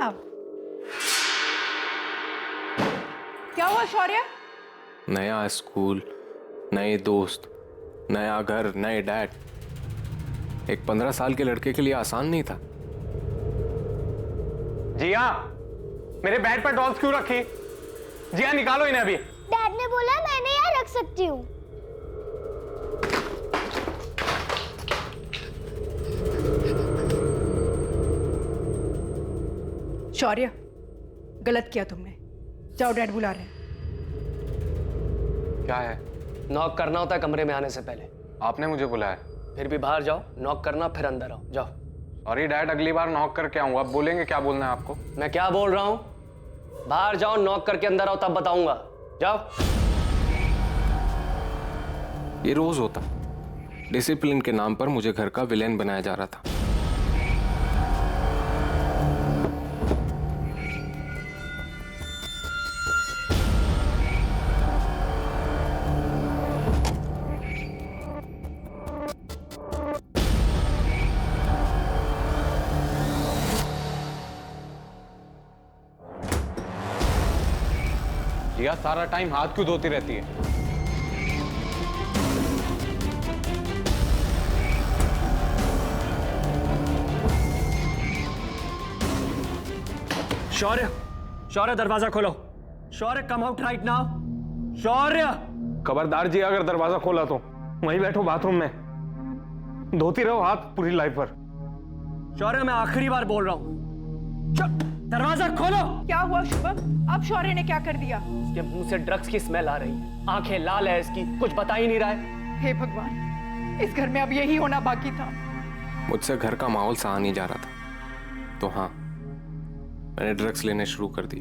अब क्या हुआ शौर्य? नया स्कूल, नए दोस्त, नया घर, नए डैड। एक 15 साल के लड़के के लिए आसान नहीं था। जिया, मेरे बेड पर डॉल्स क्यों रखी? जिया, निकालो इन्हें अभी। डैड ने बोला मैंने यहाँ रख सकती हूँ। शौर्य, गलत किया तुमने। जाओ, डैड बुला रहे हैं। क्या है? नॉक करना होता है कमरे में आने से पहले। आपने मुझे बुलाया? फिर भी बाहर जाओ, नॉक करना, फिर अंदर आओ। जाओ। सॉरी डैड, अगली बार नॉक करके आऊंगा। अब बोलेंगे क्या बोलना है आपको? मैं क्या बोल रहा हूँ? बाहर जाओ, नॉक करके अंदर आओ, तब बताऊंगा। जाओ। ये रोज होता। डिसिप्लिन के नाम पर मुझे घर का विलेन बनाया जा रहा था। जिया, सारा टाइम हाथ क्यों धोती रहती है? शौर्य, शौर्य दरवाजा खोलो। शौर्य कम आउट राइट नाउ। शौर्य। खबरदार जिया, अगर दरवाजा खोला तो वहीं बैठो बाथरूम में, धोती रहो हाथ पूरी लाइफ पर। शौर्य, मैं आखिरी बार बोल रहा हूँ, दरवाजा खोलो। क्या हुआ शुभम? अब शौर्य ने क्या कर दिया? इसके मुंह से ड्रग्स की स्मेल आ रही है, आंखें लाल है इसकी, कुछ बता ही नहीं रहा है। हे भगवान, इस घर में अब यही होना बाकी था। मुझसे घर का माहौल सहा नहीं जा रहा था, तो हाँ, मैंने ड्रग्स लेने शुरू कर दिए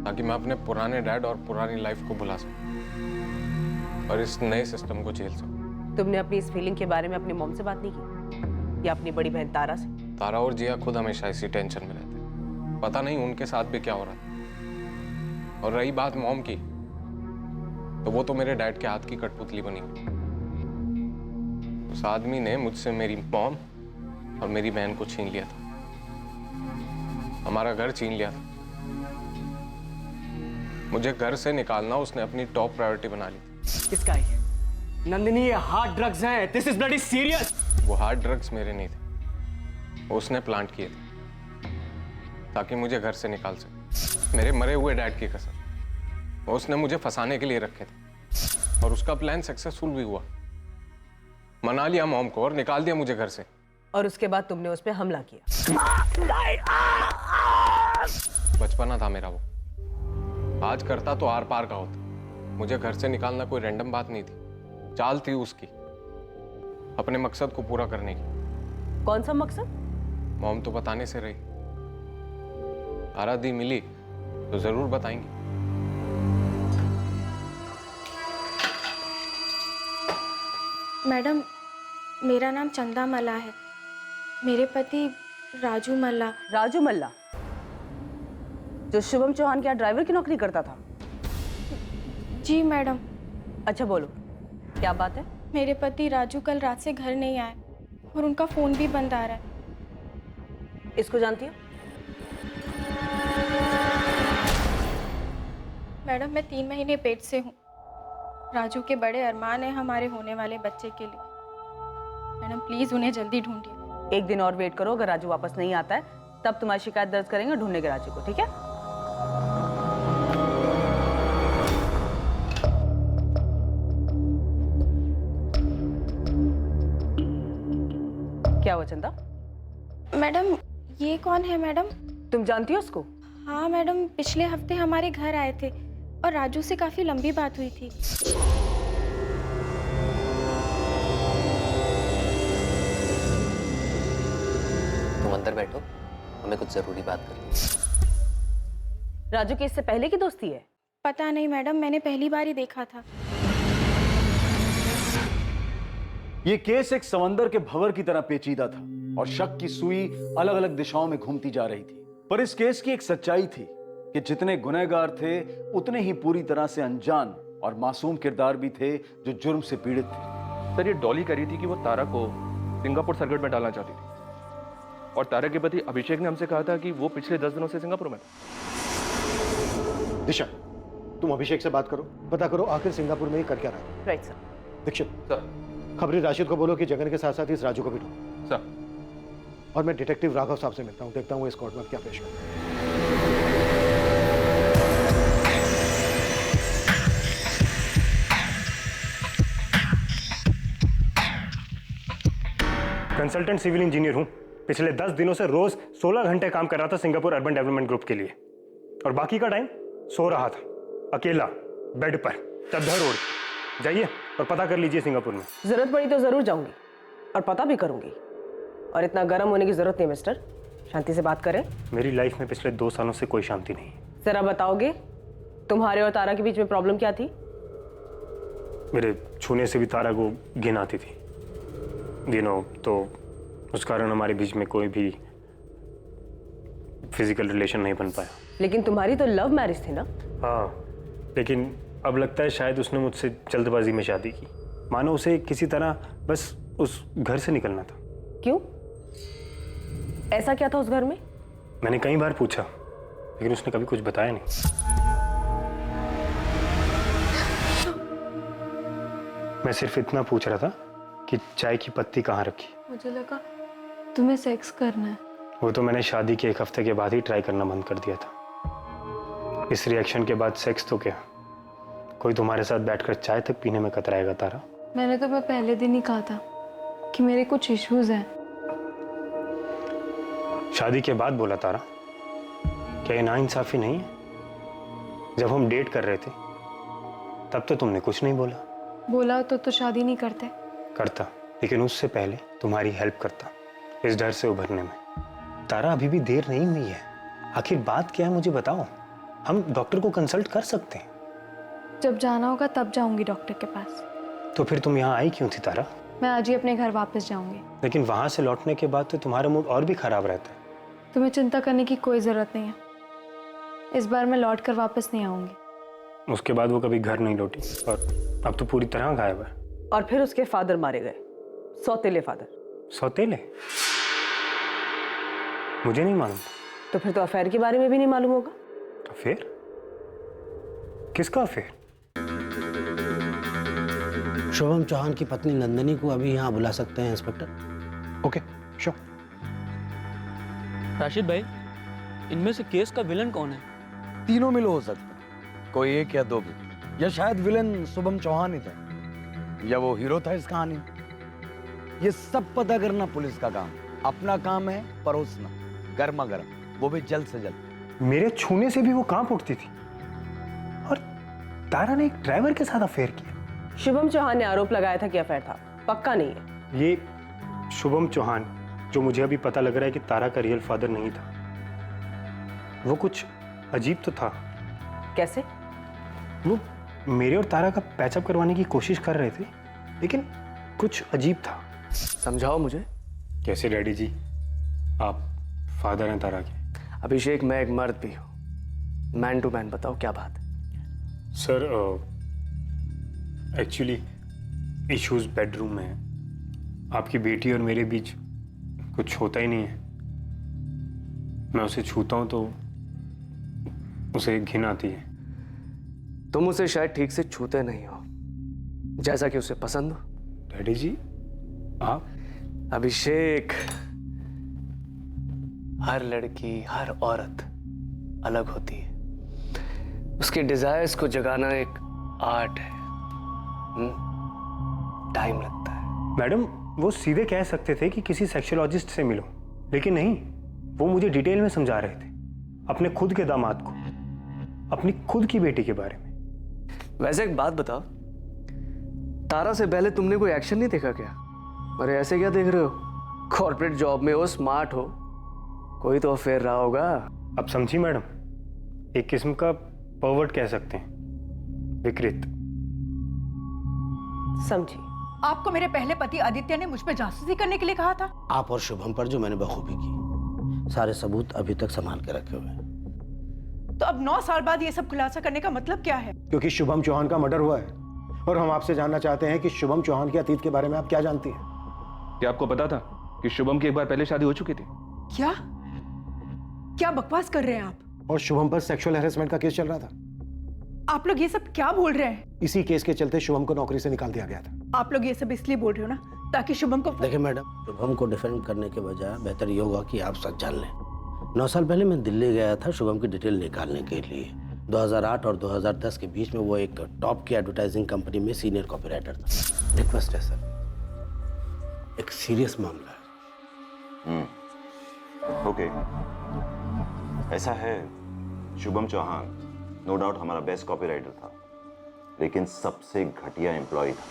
ताकि मैं अपने पुराने डैड और पुरानी लाइफ को भुला सकूं और इस नए सिस्टम को झेल सकूं। तुमने अपनी इस फीलिंग के बारे में अपनी मॉम से बात नहीं की या अपनी बड़ी बहन तारा से? तारा और जिया खुद हमेशा इसी टेंशन में रहते हैं। पता नहीं उनके साथ भी क्या हो रहा था। और रही बात मॉम की, तो वो तो मेरे डैड के हाथ की कठपुतली बनी हुई। उस आदमी ने मुझसे मेरी मॉम और मेरी बहन को छीन लिया था, हमारा घर छीन लिया था। मुझे घर से निकालना उसने अपनी टॉप प्रायोरिटी बना ली थी। किसका है? नंदिनी, ये हार्ड ड्रग्स हैं। This is bloody serious. वो हार्ड ड्रग्स मेरे नहीं थे, वो उसने प्लांट किए थे ताकि मुझे घर से निकाल सके। मेरे मरे हुए डैड की कसम, वो उसने मुझे फंसाने के लिए रखे थे और उसका प्लान सक्सेसफुल भी हुआ। मना लिया मॉम को और निकाल दिया मुझे घर से। और उसके बाद तुमने उस पर हमला किया। बचपना था मेरा वो, आज करता तो आर पार का होता। मुझे घर से निकालना कोई रैंडम बात नहीं थी, चाल थी उसकी अपने मकसद को पूरा करने की। कौन सा मकसद? मॉम तो बताने से रही, तारा दी मिली तो जरूर बताएंगी। मैडम, मेरा नाम चंदा मल्ला है। मेरे पति राजू मल्ला। राजू मल्ला, जो शुभम चौहान के यहाँ ड्राइवर की नौकरी करता था? जी मैडम। अच्छा बोलो, क्या बात है? मेरे पति राजू कल रात से घर नहीं आए और उनका फोन भी बंद आ रहा है। इसको जानती हो? मैडम, मैं 3 महीने पेट से हूँ। राजू के बड़े अरमान है हमारे होने वाले बच्चे के लिए। मैडम प्लीज उन्हें जल्दी ढूंढिए। एक दिन और वेट करो, अगर राजू वापस नहीं आता है तब तुम्हारी शिकायत दर्ज करेंगे, ढूंढने के राजू को, ठीक है? क्या हुआ चंदा? मैडम, ये कौन है मैडम? तुम जानती हो उसको? हाँ मैडम, पिछले हफ्ते हमारे घर आए थे और राजू से काफी लंबी बात हुई थी। तुम अंदर बैठो, हमें कुछ जरूरी बात करनी है। राजू की इससे पहले की दोस्ती है? पता नहीं मैडम, मैंने पहली बार ही देखा था। ये केस एक समंदर के भंवर की तरह पेचीदा था और शक की सुई अलग अलग दिशाओं में घूमती जा रही थी। पर इस केस की एक सच्चाई थी कि जितने गुनहगार थे उतने ही पूरी तरह से अनजान और मासूम किरदार भी थे जो जुर्म से पीड़ित थे। सर, ये डॉली कह रही थी कि वो तारा को सिंगापुर सर्किट में डालना चाहती थी। और तारा के पति अभिषेक ने हमसे कहा था कि वो पिछले 10 दिनों से सिंगापुर में। दिशा, तुम अभिषेक से बात करो, पता करो आखिर सिंगापुर में ही कर क्या रहा है। Right sir. दीक्षित सर। खबरी राशिद को बोलो कि जगन के साथ साथ इस राजू को भी ढूंढो। सर। और मैं डिटेक्टिव राघव साहब से मिलता हूँ, देखता हूँ इस कोर्ट में क्या पेश करते हैं। कंसल्टेंट सिविल इंजीनियर हूं। पिछले 10 दिनों से रोज 16 घंटे काम कर रहा था सिंगापुर अर्बन डेवलपमेंट ग्रुप के लिए, और बाकी का टाइम सो रहा था अकेला बेड पर चद्दर ओढ़ के। जाइए और पता कर लीजिए सिंगापुर में। जरूरत पड़ी तो जरूर जाऊंगी और पता भी करूंगी, और इतना गर्म होने की जरूरत नहीं मिस्टर, शांति से बात करें। मेरी लाइफ में पिछले 2 सालों से कोई शांति नहीं। जरा बताओगे तुम्हारे और तारा के बीच में प्रॉब्लम क्या थी? मेरे छूने से भी तारा को घिन आती थी, तो उस कारण हमारे बीच में कोई भी फिजिकल रिलेशन नहीं बन पाया। लेकिन तुम्हारी तो लव मैरिज थी ना? हाँ, लेकिन अब लगता है शायद उसने मुझसे जल्दबाजी में शादी की, मानो उसे किसी तरह बस उस घर से निकलना था। क्यों? ऐसा क्या था उस घर में? मैंने कई बार पूछा, लेकिन उसने कभी कुछ बताया नहीं। मैं सिर्फ इतना पूछ रहा था कि चाय की पत्ती कहाँ रखी। मुझे लगा तुम्हें सेक्स करना है। वो तो मैंने शादी के 1 हफ्ते के बाद ही ट्राई करना बंद कर दिया था। इस रिएक्शन के बाद सेक्स तो क्या, कोई तुम्हारे साथ बैठकर चाय तक पीने में कतराएगा तारा? मैंने तुम्हें पहले दिन ही कहा था कि मेरे कुछ इश्यूज हैं। शादी के बाद बोला तारा, क्या ये नाइंसाफी नहीं है? जब हम डेट कर रहे थे तब तो तुमने कुछ नहीं बोला। बोला तो शादी नहीं करते। करता, लेकिन उससे पहले तुम्हारी हेल्प करता इस डर से उभरने में। तारा, अभी भी देर नहीं हुई है। आखिर बात क्या है मुझे बताओ, हम डॉक्टर को कंसल्ट कर सकते हैं। जब जाना होगा तब जाऊंगी डॉक्टर के पास। तो फिर तुम यहाँ आई क्यों थी तारा? मैं आज ही अपने घर वापस जाऊंगी। लेकिन वहां से लौटने के बाद तो तुम्हारा मूड और भी खराब रहता है। तुम्हें चिंता करने की कोई जरूरत नहीं है। इस बार मैं लौट कर वापस नहीं आऊंगी। उसके बाद वो कभी घर नहीं लौटी, और अब तो पूरी तरह गायब है। और फिर उसके फादर मारे गए, सौतेले फादर। सौतेले? मुझे नहीं मालूम। तो फिर तो अफेयर के बारे में भी नहीं मालूम होगा। अफेयर? किसका अफेयर? शुभम चौहान की पत्नी नंदिनी को अभी यहाँ बुला सकते हैं इंस्पेक्टर? Okay, sure. राशिद भाई, इनमें से केस का विलन कौन है? तीनों मिलो हो सकते हैं, कोई एक या दो भी, या शायद विलन शुभम चौहान ही था, या वो हीरो था इस कहानी में। ये सब पता करना पुलिस का काम। अपना काम है परोसना, गर्मा गर्म, वो भी जल्द से जल्द। मेरे छूने से भी वो कांप उठती थी, और तारा ने एक ड्राइवर के साथ अफेयर किया। शुभम चौहान ने आरोप लगाया था कि अफेयर था, पक्का नहीं है। ये शुभम चौहान, जो मुझे अभी पता लग रहा है कि तारा का रियल फादर नहीं था, वो कुछ अजीब तो था। कैसे? वो मेरे और तारा का पैचअप करवाने की कोशिश कर रहे थे, लेकिन कुछ अजीब था। समझाओ मुझे। कैसे डैडी जी? आप फादर हैं तारा के। अभिषेक, मैं एक मर्द भी हूँ, मैन टू मैन बताओ क्या बात है? सर, एक्चुअली इश्यूज बेडरूम में है। आपकी बेटी और मेरे बीच कुछ होता ही नहीं है। मैं उसे छूता हूं तो उसे घिन आती है। तुम उसे शायद ठीक से छूते नहीं हो, जैसा कि उसे पसंद हो। डैडी जी, आप? अभिषेक, हर लड़की, हर औरत अलग होती है। उसके डिजायर्स को जगाना एक आर्ट है। टाइम लगता है। मैडम, वो सीधे कह सकते थे कि किसी सेक्सोलॉजिस्ट से मिलो, लेकिन नहीं, वो मुझे डिटेल में समझा रहे थे अपने खुद के दामाद को, अपनी खुद की बेटी के बारे में। वैसे एक बात बताओ, तारा से पहले तुमने कोई एक्शन नहीं देखा क्या? अरे ऐसे क्या देख रहे हो? कॉर्पोरेट जॉब में हो, स्मार्ट हो, कोई तो अफेयर रहा होगा। अब समझी मैडम, एक किस्म का परवर्ट कह सकते हैं, विकृत। समझी। आपको मेरे पहले पति आदित्य ने मुझ पर जासूसी करने के लिए कहा था। आप और शुभम पर जो मैंने बखूबी की, सारे सबूत अभी तक संभाल के रखे हुए हैं। तो अब 9 साल बाद ये सब खुलासा करने का मतलब क्या है? क्योंकि शुभम चौहान का मर्डर हुआ है, और हम आपसे जानना चाहते हैं कि शुभम चौहान के अतीत के बारे में आप क्या जानती हैं? क्या आपको पता था कि शुभम की एक बार पहले शादी हो चुकी थी? क्या क्या बकवास कर रहे हैं आप? और शुभम पर सेक्सुअल हैरेसमेंट का केस चल रहा था। आप लोग ये सब क्या बोल रहे हैं? इसी केस के चलते शुभम को नौकरी से निकाल दिया गया था। आप लोग ये सब इसलिए बोल रहे हो ना ताकि शुभम को। देखिए मैडम, शुभम को डिफेंड करने के बजाय बेहतर ये होगा कि आप सच जान लें। 9 साल पहले मैं दिल्ली गया था शुभम की डिटेल निकालने के लिए। 2008 और 2010 के बीच में वो एक टॉप की एडवर्टाइजिंग कंपनी में सीनियर कॉपीराइटर था। रिक्वेस्ट है सर, एक सीरियस मामला है। ओके, ऐसा है, शुभम चौहान नो डाउट हमारा बेस्ट कॉपीराइटर था, लेकिन सबसे घटिया एम्प्लॉय था।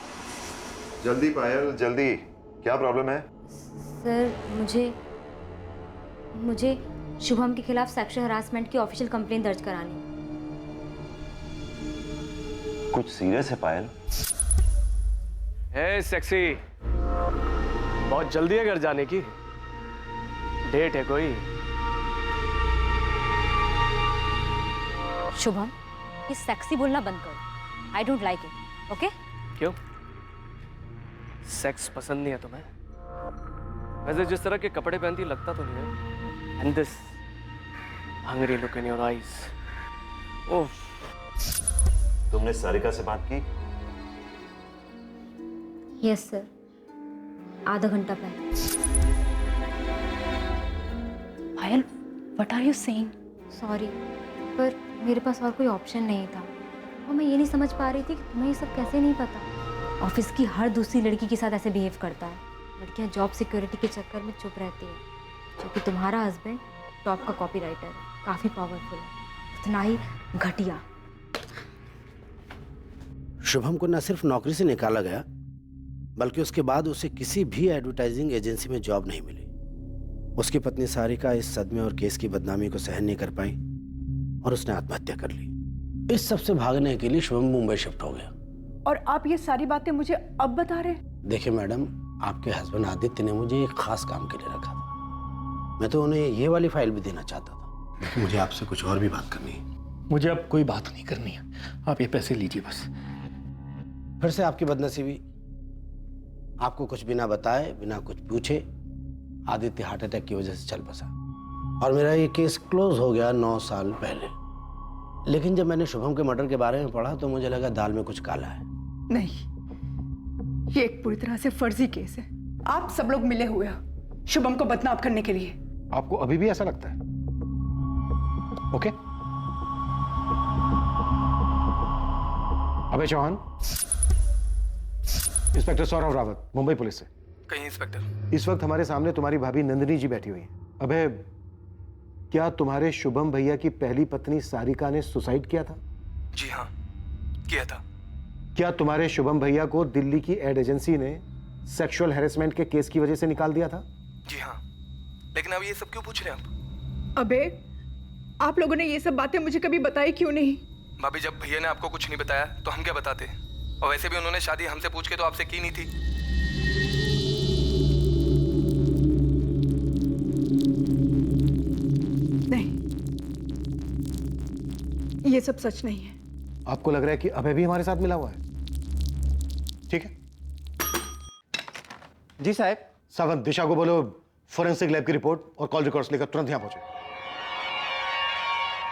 जल्दी पायल जल्दी, क्या प्रॉब्लम है? सर मुझे शुभम के खिलाफ सेक्सुअल हरासमेंट की ऑफिशियल कंप्लेंट दर्ज करानी है। कुछ सीरियस है पायल? हे सेक्सी, बहुत जल्दी है घर जाने की? डेट है कोई? शुभम, ये सेक्सी बोलना बंद करो। I don't like it, okay? क्यों? सेक्स पसंद नहीं है तुम्हें? वैसे जिस तरह के कपड़े पहनती लगता तो नहीं है। And this hungry look in your eyes. Oh, तुमने सारिका से बात की? यस सर, आधा घंटा पहले। Payal, what are you saying? Sorry, पर मेरे पास और कोई ऑप्शन नहीं था और मैं ये नहीं समझ पा रही थी कि तुम्हें ये सब कैसे नहीं पता। ऑफिस की हर दूसरी लड़की के साथ ऐसे बिहेव करता है। लड़कियां जॉब सिक्योरिटी के चक्कर में चुप रहती है, क्योंकि तुम्हारा हस्बैंड टॉप का कॉपीराइटर है, काफ़ी पावरफुल है, उतना ही घटिया। शुभम को न सिर्फ नौकरी से निकाला गया, बल्कि उसके बाद उसे किसी भी एडवर्टाइजिंग एजेंसी में जॉब नहीं मिली। उसकी पत्नी सारिका इस सदमे और केस की बदनामी को सहन नहीं कर पाई और उसने आत्महत्या कर ली। इस सब से भागने के लिए शुभम मुंबई शिफ्ट हो गया। और आप ये सारी बातें मुझे अब बता रहे हैं? देखिए मैडम, आपके हस्बैंड आदित्य ने मुझे एक खास काम के लिए रखा था। मैं तो उन्हें ये वाली फाइल भी देना चाहता था, लेकिन मुझे आपसे कुछ और भी बात करनी है। मुझे अब कोई बात नहीं करनी है, आप ये पैसे लीजिए बस। फिर से आपकी बदनसीबी, आपको कुछ बिना बताए, बिना कुछ पूछे आदित्य हार्ट अटैक की वजह से चल बसा और मेरा ये केस क्लोज हो गया 9 साल पहले। लेकिन जब मैंने शुभम के मर्डर के बारे में पढ़ा तो मुझे लगा दाल में कुछ काला है। नहीं, ये एक पूरी तरह से फर्जी केस है। आप सब लोग मिले हुए हो शुभम को बदनाम करने के लिए। आपको अभी भी ऐसा लगता है? ओके, अभय चौहान, इंस्पेक्टर सौरभ रावत, मुंबई पुलिस से। कहीं इंस्पेक्टर? इस वक्त हमारे सामने तुम्हारी भाभी नंदिनी जी बैठी हुई है। अभय, क्या तुम्हारे शुभम भैया की पहली पत्नी सारिका ने सुसाइड किया था? जी हाँ, किया था। क्या तुम्हारे शुभम भैया को दिल्ली की एड एजेंसी ने सेक्सुअल हैरेसमेंट के केस की वजह से निकाल दिया था? जी हाँ, लेकिन अब ये सब क्यों पूछ रहे हैं आप? अबे, आप लोगों ने ये सब बातें मुझे कभी बताई क्यों नहीं? भाभी, जब भैया ने आपको कुछ नहीं बताया तो हम क्या बताते? और वैसे भी उन्होंने शादी हमसे पूछ के तो आपसे की नहीं थी। नहीं, ये सब सच नहीं है। आपको लग रहा है कि अभय भी हमारे साथ मिला हुआ है? ठीक है जी साहब। सावंत, दिशा को बोलो फोरेंसिक लैब की रिपोर्ट और कॉल रिकॉर्ड्स लेकर तुरंत यहां पहुंचे।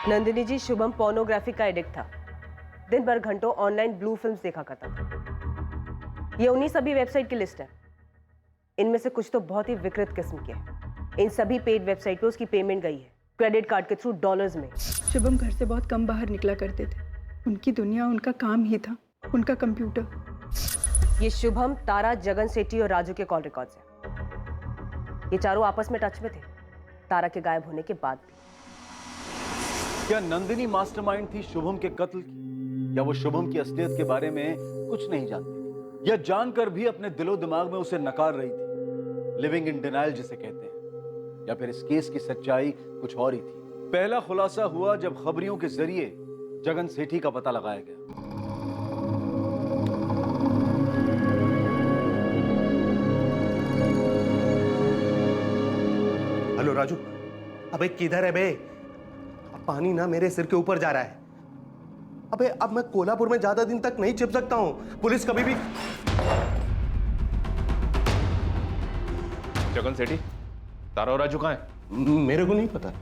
नंदिनी जी, शुभम पोर्नोग्राफी का एडिक्ट था। दिन भर घंटों ऑनलाइन ब्लू फिल्म्स देखा करता था। ये उन्हीं सभी वेबसाइट की लिस्ट है। इनमें से कुछ तो बहुत ही विकृत किस्म के हैं। इन सभी पेड वेबसाइट पे उसकी पेमेंट गई है, क्रेडिट कार्ड के थ्रू डॉलर्स में। शुभम घर से बहुत कम बाहर निकला करते थे। उनकी दुनिया उनका काम ही था, उनका कंप्यूटर। ये शुभम, तारा, जगन सेठी और राजू के कॉल रिकॉर्ड्स हैं। ये चारों आपस में टच में थे, तारा के गायब होने के बाद भी। क्या नंदिनी मास्टरमाइंड थी शुभम के कत्ल की? या वो शुभम की असलियत के बारे में कुछ नहीं जानती थी? या जानकर भी अपने दिलो दिमाग में उसे नकार रही थी? लिविंग इन डिनायल जिसे कहते हैं। या फिर इस केस की सच्चाई कुछ और ही थी? पहला खुलासा हुआ जब खबरियों के जरिए जगन सेठी का पता लगाया गया। हेलो राजू, अबे किधर है बे? अब पानी ना मेरे सिर के ऊपर जा रहा है। अबे अब मैं कोल्हापुर में ज्यादा दिन तक नहीं छिप सकता हूं। पुलिस कभी भी। जगन सेठी, तारा और राजू कहाँ है? मेरे को नहीं पता।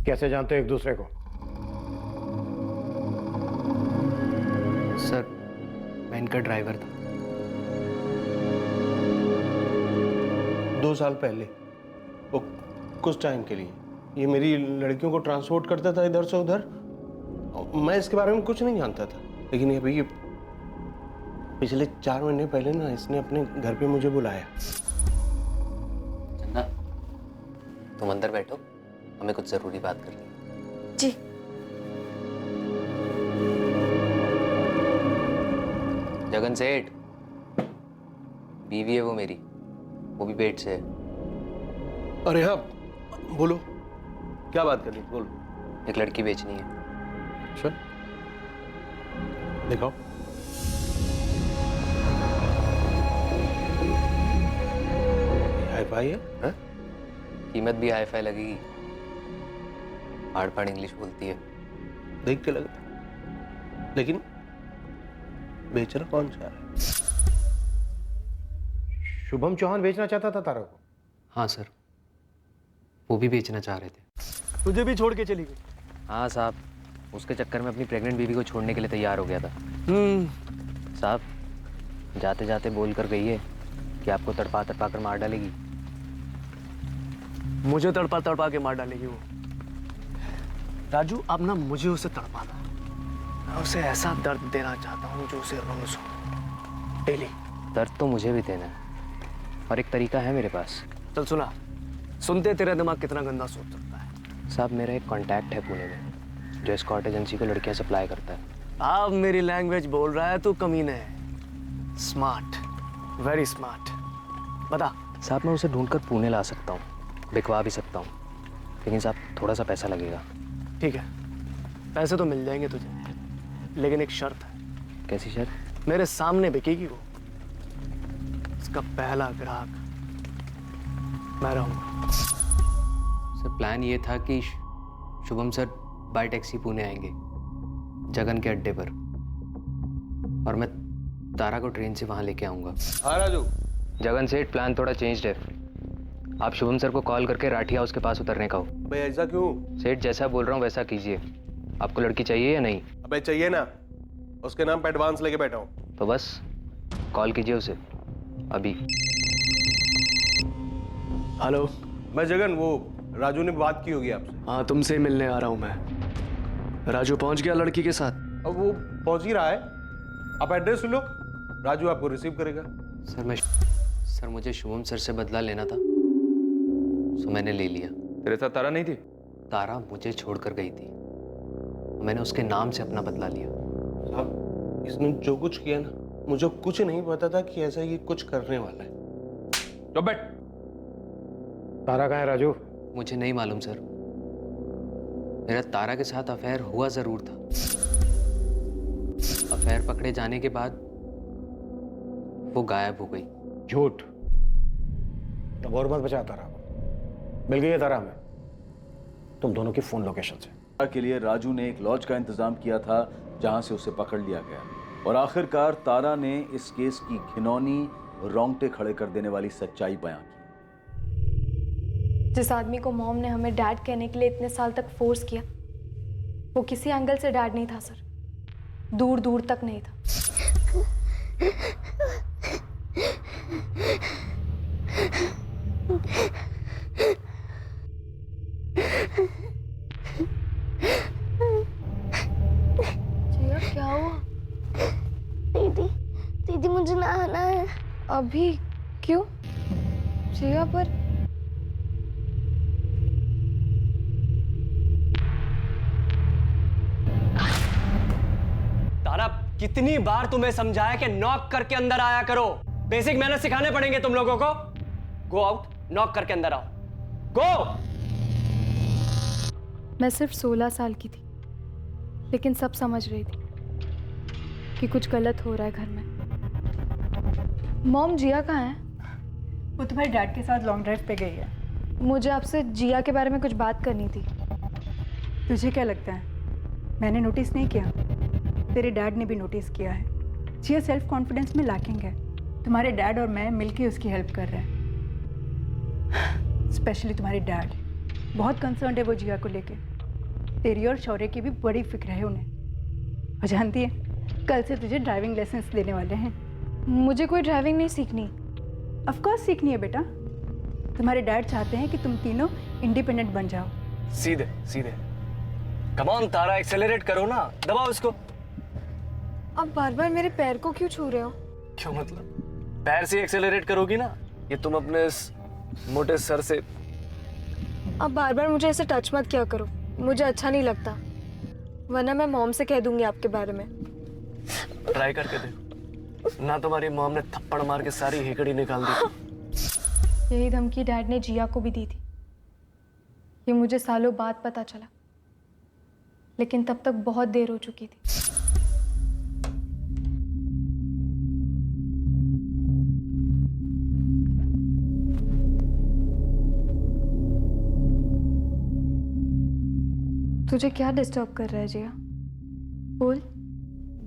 कैसे जानते हो एक दूसरे को? सर, मैं इनका ड्राइवर था। 2 साल पहले, वो कुछ टाइम के लिए ये मेरी लड़कियों को ट्रांसपोर्ट करता था इधर से उधर। मैं इसके बारे में कुछ नहीं जानता था, लेकिन अभी ये पिछले 4 महीने पहले ना इसने अपने घर पे मुझे बुलाया। चंदा, तुम अंदर बैठो, हमें कुछ जरूरी बात करनी है। जी। जगन सेठ, बीवी है वो मेरी, वो भी पेट से है। अरे हाँ, बोलो क्या बात करनी, बोलो। एक लड़की बेचनी है। अच्छा, दिखाओ। हाई फाई है? कीमत भी हाई फाई लगेगी। हाड़ फाड़ इंग्लिश बोलती है। देख के लगा, लेकिन बेचना कौन चाह रहा है? शुभम चौहान बेचना चाहता था तारा को? हाँ सर, वो भी बेचना चाह रहे थे। तुझे भी छोड़ के चली गई? हाँ साहब, उसके चक्कर में अपनी प्रेग्नेंट बीवी को छोड़ने के लिए तैयार हो गया था। साहब, जाते जाते बोल कर गई है कि आपको तड़पा तड़पा कर मार डालेगी। मुझे तड़पा तड़पा के मार डालेगी वो। राजू, अब ना मुझे उसे तड़पाना, मैं उसे ऐसा दर्द देना चाहता हूँ जो उसे रोज हो, डेली। दर्द तो मुझे भी देना है, और एक तरीका है मेरे पास। चल सुना, सुनते तेरा दिमाग कितना गंदा सोच सकता है। साहब, मेरा एक कांटेक्ट है पुणे में जो एस्कॉर्ट एजेंसी को लड़कियां सप्लाई करता है। अब मेरी लैंग्वेज बोल रहा है तू, कमीने है। Smart, very smart. बता। साहब, मैं उसे ढूंढकर पुणे ला सकता हूँ, बिकवा भी सकता हूँ, लेकिन साहब थोड़ा सा पैसा लगेगा। ठीक है, पैसे तो मिल जाएंगे तुझे, लेकिन एक शर्त है। कैसी शर्त? मेरे सामने बिकेगी वो। इसका पहला ग्राहक मैं रहूंगा। सर, प्लान ये था कि Shubham sir bye taxi Pune आएंगे जगन के अड्डे पर, और मैं तारा को ट्रेन से वहां लेके आऊंगा। हाँ राजू। जगन सेठ, प्लान थोड़ा चेंज्ड है। आप शुभम सर को कॉल करके राठी हाउस के पास उतरने का हो। भाई ऐसा क्यों? सेठ, जैसा बोल रहा हूँ वैसा कीजिए। आपको लड़की चाहिए या नहीं? अबे चाहिए ना, उसके नाम पे एडवांस लेके बैठा हूँ। तो बस कॉल कीजिए उसे अभी। हेलो। मैं जगन, वो राजू ने बात की होगी आपसे। हाँ, तुमसे मिलने आ रहा हूँ मैं। राजू पहुंच गया लड़की के साथ? अब वो पहुंच ही रहा है, आप एड्रेस लो, राजू आपको रिसीव करेगा। सर, मुझे शुभम सर से बदला लेना था, तो मैंने ले लिया। तेरे साथ तारा नहीं थी? तारा मुझे छोड़कर गई थी, मैंने उसके नाम से अपना बदला लिया। साहब, इसने जो कुछ किया ना, मुझे कुछ नहीं पता था कि ऐसा ये कुछ करने वाला है। चुप बैठ। तारा कहाँ है राजू? मुझे नहीं मालूम सर, मेरा तारा के साथ अफेयर हुआ जरूर था। अफेयर पकड़े जाने के बाद वो गायब हो गई। झूठ। अब और मत बचा तारा को। मिल गई है तारा हमें, तुम दोनों की फोन लोकेशन से। के लिए राजू ने एक लॉज का इंतजाम किया था जहां से उसे पकड़ लिया गया, और आखिरकार तारा ने इस केस की घिनौनी, रोंगटे खड़े कर देने वाली सच्चाई बयां की। जिस आदमी को मॉम ने हमें डैड कहने के लिए इतने साल तक फोर्स किया, वो किसी एंगल से डैड नहीं था सर, दूर दूर तक नहीं था। जिया, क्या हुआ? दीदी मुझे नहाना है। अभी? क्यों? जिया, पर तारा, कितनी बार तुम्हें समझाया कि नॉक करके अंदर आया करो। बेसिक मैनर सिखाने पड़ेंगे तुम लोगों को। गो आउट, नॉक करके अंदर आओ। गो। मैं सिर्फ 16 साल की थी, लेकिन सब समझ रही थी कि कुछ गलत हो रहा है घर में। मॉम, जिया कहाँ है? वो तुम्हारे डैड के साथ लॉन्ग ड्राइव पे गई है। मुझे आपसे जिया के बारे में कुछ बात करनी थी। तुझे क्या लगता है मैंने नोटिस नहीं किया? तेरे डैड ने भी नोटिस किया है। जिया सेल्फ कॉन्फिडेंस में लैकिंग है। तुम्हारे डैड और मैं मिलके उसकी हेल्प कर रहे हैं। स्पेशली तुम्हारे डैड बहुत कंसर्न है वो जिया को लेके। तेरी और शौर्य की भी बड़ी फिक्र है उन्हें। और जानती है कल से तुझे ड्राइविंग लाइसेंस देने वाले हैं। मुझे कोई ड्राइविंग नहीं सीखनी। ऑफ कोर्स सीखनी है बेटा। तुम्हारे डैड चाहते हैं कि तुम तीनों इंडिपेंडेंट बन जाओ। सीधे सीधे। कम ऑन तारा, एक्सेलरेट करो ना, दबाओ इसको। अब बार बार मेरे पैर को क्यों छू रहे हो? क्यों मतलब? पैर से एक्सेलरेट करोगी ना? ये तुम अपने इस मोटे सर से। अब बार बार मुझे ऐसे टच मत किया करो, मुझे अच्छा नहीं लगता। वरना मैं मॉम से कह दूंगी आपके बारे में। ट्राई करके देखो ना, तुम्हारी मॉम ने थप्पड़ मार के सारी हेकड़ी निकाल दी। यही धमकी डैड ने जिया को भी दी थी। ये मुझे सालों बाद पता चला, लेकिन तब तक बहुत देर हो चुकी थी। तुझे क्या डिस्टर्ब कर रहा है जिया? बोल।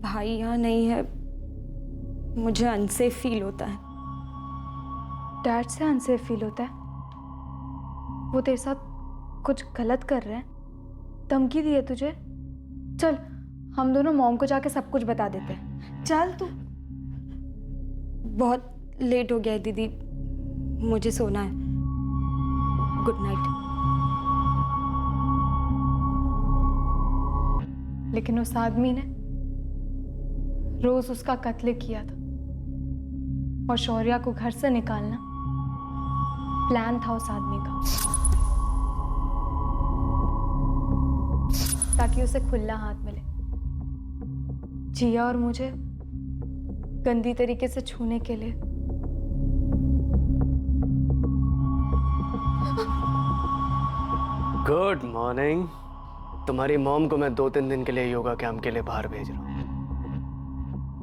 भाई यहाँ नहीं है, मुझे अनसेफ फील होता है। डैड से अनसेफ फील होता है? वो तेरे साथ कुछ गलत कर रहे हैं? धमकी दी है तुझे? चल हम दोनों मॉम को जाके सब कुछ बता देते हैं। चल तू। बहुत लेट हो गया है दीदी, मुझे सोना है। Good night. लेकिन उस आदमी ने रोज उसका कत्ल किया था और शौर्या को घर से निकालना प्लान था उस आदमी का, ताकि उसे खुला हाथ मिले जिया और मुझे गंदी तरीके से छूने के लिए। Good morning. तुम्हारी मॉम को मैं 2-3 दिन के लिए योगा कैंप के लिए बाहर भेज रहा हूँ।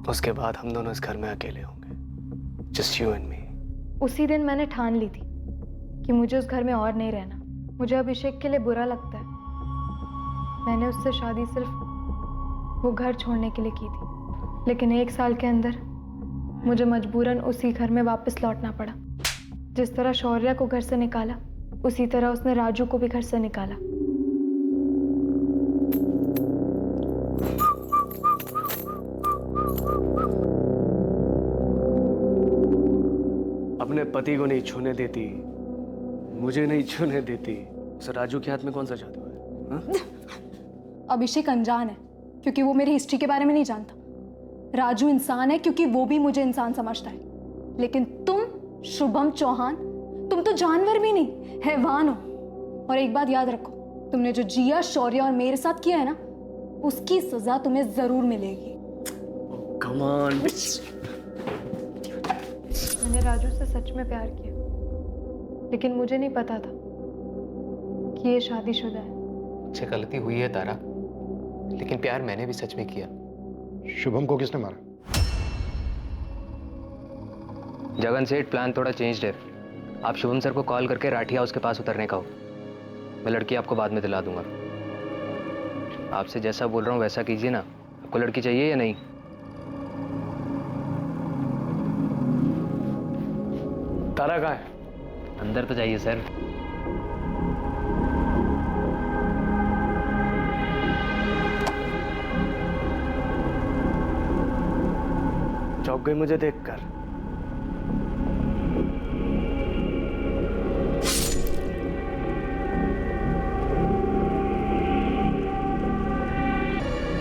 उसके बाद हम दोनों इस घर में अकेले होंगे, जस्ट यू एंड मी। उसी दिन मैंने ठान ली थी कि मुझे उस घर में और नहीं रहना। मुझे अभिषेक के लिए बुरा लगता है। मैंने उससे शादी सिर्फ वो घर छोड़ने के लिए की थी, लेकिन 1 साल के अंदर मुझे मजबूरन उसी घर में वापस लौटना पड़ा। जिस तरह शौर्या को घर से निकाला, उसी तरह उसने राजू को भी घर से निकाला। अपने पति को नहीं छूने देती, मुझे नहीं छूने देती। सर राजू के हाथ में कौन सा जादू है? अभिषेक अनजान है क्योंकि वो मेरी हिस्ट्री के बारे में नहीं जानता। राजू इंसान है क्योंकि वो भी मुझे इंसान समझता है। लेकिन तुम शुभम चौहान, तुम तो जानवर भी नहीं, हैवान हो। और एक बात याद रखो, तुमने जो जिया, शौर्य और मेरे साथ किया है ना, उसकी सजा तुम्हें जरूर मिलेगी। Come on. मैंने राजू से सच में प्यार किया, लेकिन मुझे नहीं पता था कि ये शादीशुदा है। मुझसे गलती हुई है तारा, लेकिन प्यार मैंने भी सच में किया। शुभम को किसने मारा? जगन सेठ, प्लान थोड़ा चेंज्ड है। आप शुभम सर को कॉल करके राठी हाउस के पास उतरने का हो। मैं लड़की आपको बाद में दिला दूंगा। आपसे जैसा बोल रहा हूँ वैसा कीजिए ना। आपको लड़की चाहिए या नहीं? तारा कहाँ है? अंदर तो जाइए सर। चौंक गई मुझे देखकर।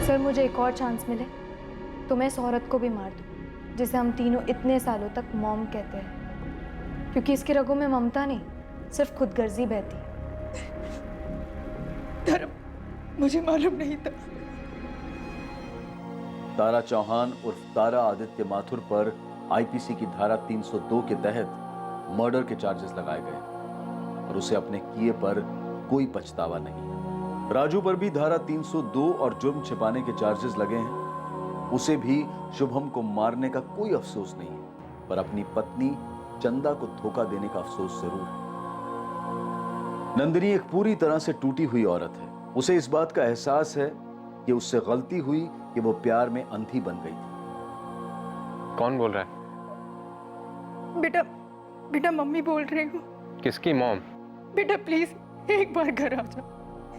सर मुझे एक और चांस मिले तो मैं इस औरत को भी मार दूं, जिसे हम तीनों इतने सालों तक मॉम कहते हैं, क्योंकि इसकी रगों में ममता नहीं, सिर्फ खुदगर्जी बहती है। धर्म, मुझे मालूम नहीं था। तारा चौहान उर्फ तारा आदित्य माथुर पर आईपीसी की धारा 302 के तहत मर्डर के चार्जेस लगाए गए और उसे अपने किए पर कोई पछतावा नहीं। राजू पर भी धारा 302 और जुर्म छिपाने के चार्जेस लगे हैं। उसे भी शुभम को मारने का कोई अफसोस नहीं है, पर अपनी पत्नी चंदा को धोखा देने का अफसोस जरूर है। नंदिनी एक पूरी तरह से टूटी हुई औरत है। उसे इस बात का एहसास है कि उससे गलती हुई कि वो प्यार में अंधी बन गई थी। कौन बोल रहा है? बेटा बेटा मम्मी बोल रही हूँ। किसकी मॉम? बेटा प्लीज एक बार घर आ जाओ,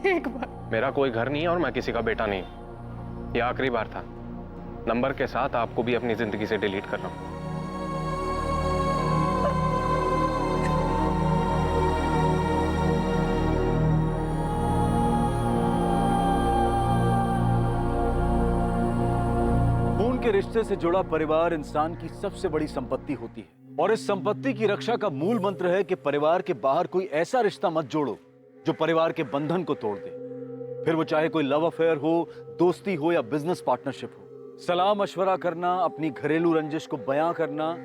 एक बार। मेरा कोई घर नहीं है और मैं किसी का बेटा नहीं हूं। ये आखिरी बार था। नंबर के साथ आपको भी अपनी जिंदगी से डिलीट कर रहा हूं। खून के रिश्ते से जुड़ा परिवार इंसान की सबसे बड़ी संपत्ति होती है और इस संपत्ति की रक्षा का मूल मंत्र है कि परिवार के बाहर कोई ऐसा रिश्ता मत जोड़ो जो परिवार के बंधन को तोड़ दे। फिर वो चाहे कोई लव अफेयर हो, दोस्ती हो या बिजनेस पार्टनरशिप हो। सलाह मशवरा करना, अपनी घरेलू रंजिश को बयां करना,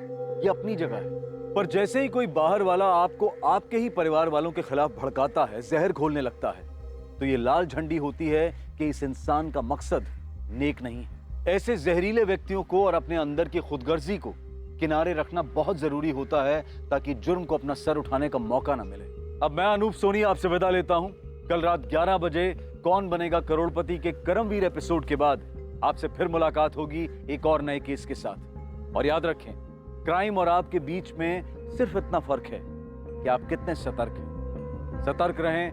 ये अपनी जगह है। पर जैसे ही कोई बाहर वाला आपको आपके ही परिवार वालों के खिलाफ भड़काता है, जहर घोलने लगता है, तो ये लाल झंडी होती है कि इस इंसान का मकसद नेक नहीं है। ऐसे जहरीले व्यक्तियों को और अपने अंदर की खुदगर्जी को किनारे रखना बहुत जरूरी होता है ताकि जुर्म को अपना सर उठाने का मौका ना मिले। अब मैं अनूप सोनी आपसे विदा लेता हूं। कल रात 11 बजे कौन बनेगा करोड़पति के करमवीर एपिसोड के बाद आपसे फिर मुलाकात होगी एक और नए केस के साथ। और याद रखें, क्राइम और आपके बीच में सिर्फ इतना फर्क है कि आप कितने सतर्क हैं। सतर्क रहें,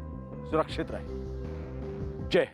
सुरक्षित रहें। जय हिंद।